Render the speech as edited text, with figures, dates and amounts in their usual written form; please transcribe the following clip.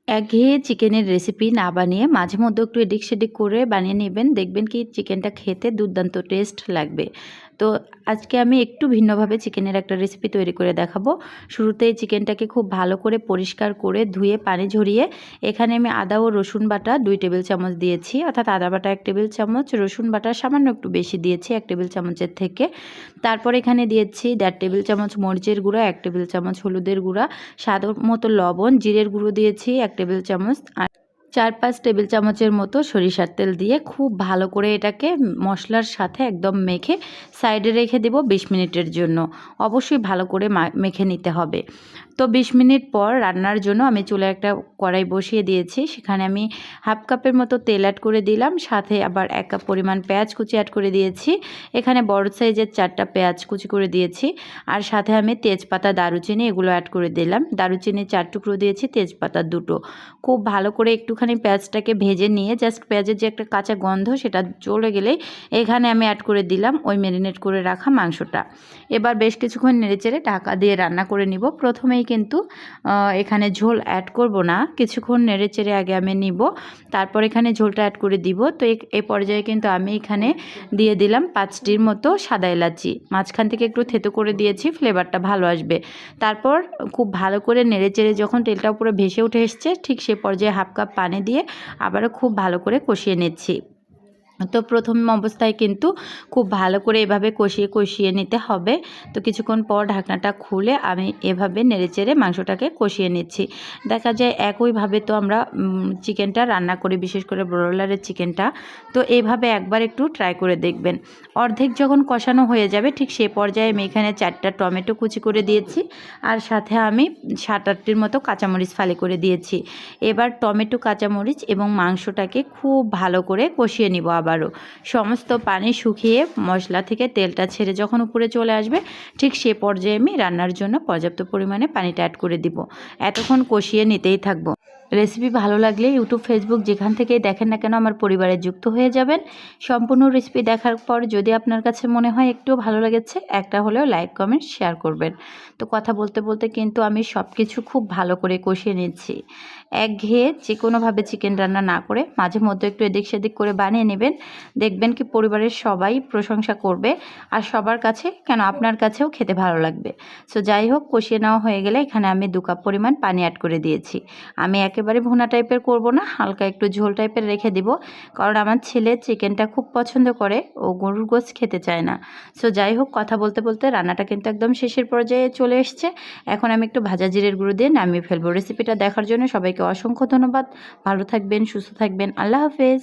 একঘেয়ে চিকেনের রেসিপি না বানিয়ে মাঝে মধ্যে একটু এদিক সেদিক করে বানিয়ে নেবেন, দেখবেন কি চিকেনটা খেতে দুর্দান্ত টেস্ট লাগবে। তো আজকে আমি একটু ভিন্নভাবে চিকেনের একটা রেসিপি তৈরি করে দেখাবো। শুরুতেই চিকেনটাকে খুব ভালো করে পরিষ্কার করে ধুয়ে পানি ঝরিয়ে এখানে আমি আদা ও রসুন বাটা 2 টেবিল চামচ দিয়েছি, অর্থাৎ আদা বাটা 1 টেবিল চামচ, রসুন বাটা সামান্য একটু বেশি দিয়েছি 1 টেবিল চামচের থেকে। তারপর এখানে দিয়েছি 1.5 টেবিল চামচ মরিচের গুঁড়া, 1 টেবিল চামচ হলুদের গুঁড়া, স্বাদ মতো লবণ, জিরের গুঁড়ো দিয়েছি 1 টেবিল চামচ, আর 4-5 টেবিল চামচের মতো সরিষার তেল দিয়ে খুব ভালো করে এটাকে মশলার সাথে একদম মেখে সাইডে রেখে দেব 20 মিনিটের জন্য। অবশ্যই ভালো করে মেখে নিতে হবে। তো 20 মিনিট পর রান্নার জন্য আমি চুলায় একটা কড়াই বসিয়ে দিয়েছি। সেখানে আমি হাফ কাপের মতো তেল অ্যাড করে দিলাম, সাথে আবার 1 কাপ পরিমাণ পেঁয়াজ কুচি অ্যাড করে দিয়েছি। এখানে বড় সাইজের 4টা পেঁয়াজ কুচি করে দিয়েছি, আর সাথে আমি তেজপাতা, দারুচিনি এগুলো অ্যাড করে দিলাম। দারুচিনি 4 টুকরো দিয়েছি, তেজপাতা 2টো। খুব ভালো করে একটুখানি পেঁয়াজটাকে ভেজে নিয়ে জাস্ট পেঁয়াজের যে একটা কাঁচা গন্ধ সেটা চলে গেলেই এখানে আমি অ্যাড করে দিলাম ওই ম্যারিনেট করে রাখা মাংসটা। এবার বেশ কিছুক্ষণ নেড়েচেড়ে ঢাকা দিয়ে রান্না করে নিব। প্রথমেই কিন্তু এখানে ঝোল অ্যাড করব না, কিছুক্ষণ নেড়েচেড়ে আগে আমি নিব, তারপর এখানে ঝোলটা অ্যাড করে দিব। তো এই পর্যায়ে কিন্তু আমি এখানে দিয়ে দিলাম 5টির মতো সাদা এলাচি, মাঝখান থেকে একটু থেতো করে দিয়েছি, ফ্লেভারটা ভালো আসবে। তারপর খুব ভালো করে নেড়েচেড়ে যখন তেলটা উপরে ভেসে উঠে এসছে, ঠিক সে পর্যায়ে হাফ কাপ পানি দিয়ে আবারও খুব ভালো করে কষিয়ে নিচ্ছি। তো প্রথম অবস্থায় কিন্তু খুব ভালো করে এভাবে কষিয়ে নিতে হবে। তো কিছুক্ষণ পর ঢাকনাটা খুলে আমি এভাবে নেড়েচেড়ে মাংসটাকে কষিয়ে নিচ্ছি। দেখা যায় একইভাবে তো আমরা চিকেনটা রান্না করি, বিশেষ করে ব্রয়লারের চিকেনটা। তো এইভাবে একবার একটু ট্রাই করে দেখবেন। অর্ধেক যখন কষানো হয়ে যাবে ঠিক সে পর্যায়ে আমি এখানে 4টা টমেটো কুচি করে দিয়েছি, আর সাথে আমি 7-8টির মতো কাঁচামরিচ ফালি করে দিয়েছি। এবার টমেটো, কাঁচামরিচ এবং মাংসটাকে খুব ভালো করে কষিয়ে নিব। আবারও সমস্ত পানি শুকিয়ে মশলা থেকে তেলটা ছেড়ে যখন উপরে চলে আসবে, ঠিক সে পর্যায়ে আমি রান্নার জন্য পর্যাপ্ত পরিমাণে পানিটা অ্যাড করে দিব। এতক্ষণ কষিয়ে নিতেই থাকবো। রেসিপি ভালো লাগলে ইউটিউব, ফেসবুক যেখান থেকেই দেখেন না কেন আমার পরিবারে যুক্ত হয়ে যাবেন। সম্পূর্ণ রেসিপি দেখার পর যদি আপনার কাছে মনে হয় একটুও ভালো লেগেছে, একটা হলেও লাইক, কমেন্ট, শেয়ার করবেন। তো কথা বলতে বলতে কিন্তু আমি সব কিছু খুব ভালো করে কষিয়ে নিচ্ছি। একঘেয়ে যে কোনোভাবে চিকেন রান্না না করে মাঝে মধ্যে একটু এদিক সেদিক করে বানিয়ে নেবেন, দেখবেন কি পরিবারের সবাই প্রশংসা করবে, আর সবার কাছে কেন আপনার কাছেও খেতে ভালো লাগবে। সো যাই হোক, কষিয়ে নেওয়া হয়ে গেলে এখানে আমি 2 কাপ পরিমাণ পানি অ্যাড করে দিয়েছি। আমি একেবারে ভুনা টাইপের করব না, হালকা একটু ঝোল টাইপের রেখে দিব, কারণ আমার ছেলে চিকেনটা খুব পছন্দ করে, ও গরুর গোশত খেতে চায় না। সো যাই হোক, কথা বলতে বলতে রান্নাটা কিন্তু একদম শেষের পর্যায়ে চলে এসছে। এখন আমি একটু ভাজা জিরের গুঁড়ো দিয়ে নামিয়ে ফেলবো। রেসিপিটা দেখার জন্য সবাইকে অসংখ্য ধন্যবাদ। ভালো থাকবেন, সুস্থ থাকবেন। আল্লাহ হাফেজ।